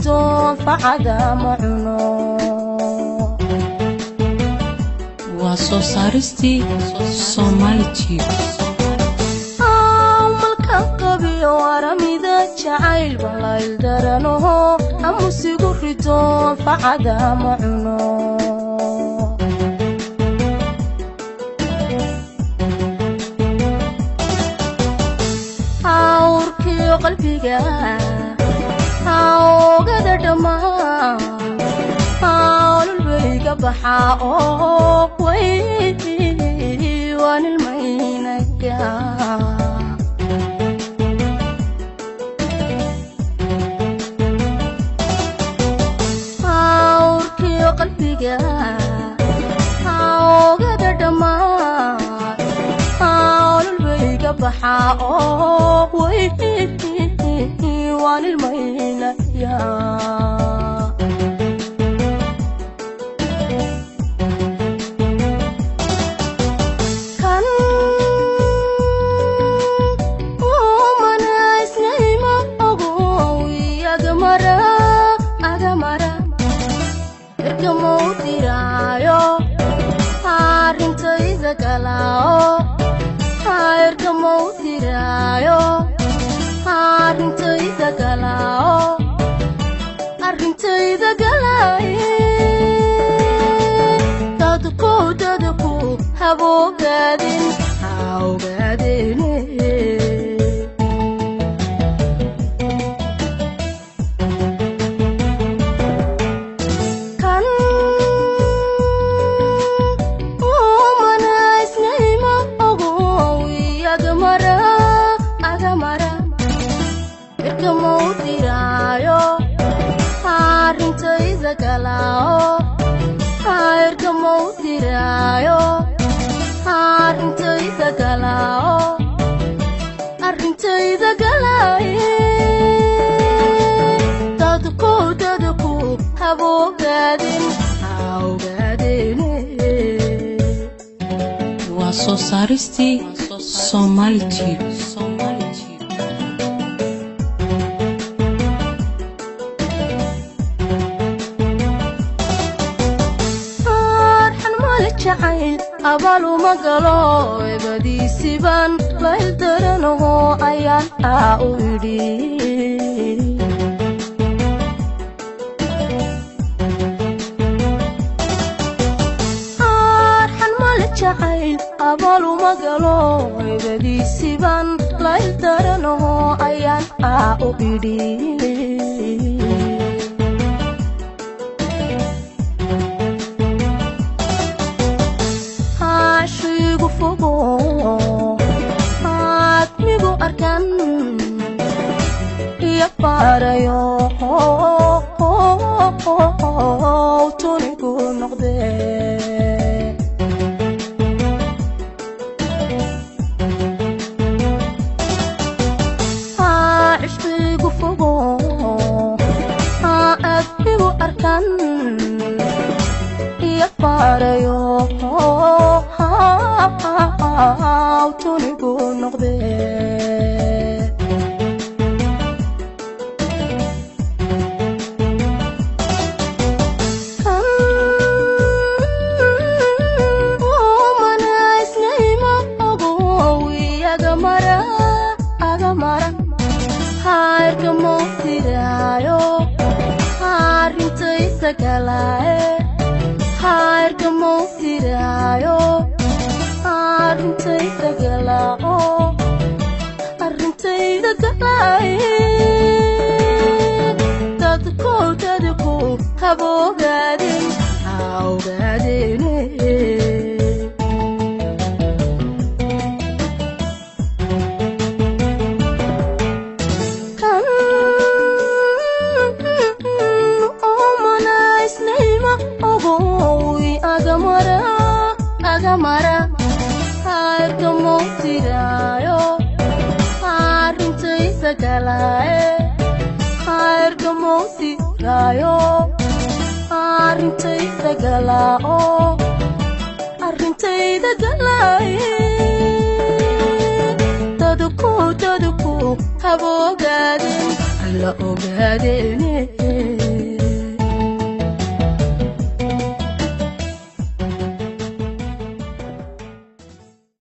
ردون فعدا معنا واسو سارستي سومالي تيب ملكا قبي ورمي ذا جعيل بلايل درنه أمسيقو ردون فعدا معنا قلبي قد دما البيق بحاء وان المينك قلبي قد دما البيق بحاء وان المينة يا كان ومنا اسنيما أغوي أغمرا إرقمو تيرايو هارنتو إذا قلاو إرقمو تيرايو arrintayda galay dadku habogadin hawgadine kan umana isnayma ogowi agamara موتيرايو arrintayda galao hayrka موتيرايو arrintayda galao arrintayda galay dadku habogadin hawgadine واسو سارستي سومالي تيب جعيل أبالو مقالو إبادي سيبان لا يلدرنه أيان أعودي أرحن مال جعيل أبالو مقالو إبادي سيبان لا يلدرنه أيان أعودي migu arkan ya parayo tunigu noqde ishtigu fogo migu arkan ya parayo tunigu noqde agamara hayrka موتيرايو arrintayda galay hayrka موتيرايو arrintayda galao arrintayda galay dadku habogadin hawgadine agamara hayrka موتيرايو arrintayda galay hayrka موتيرايو arrintayda galao arrintayda galay dadku habogadin alla ogadine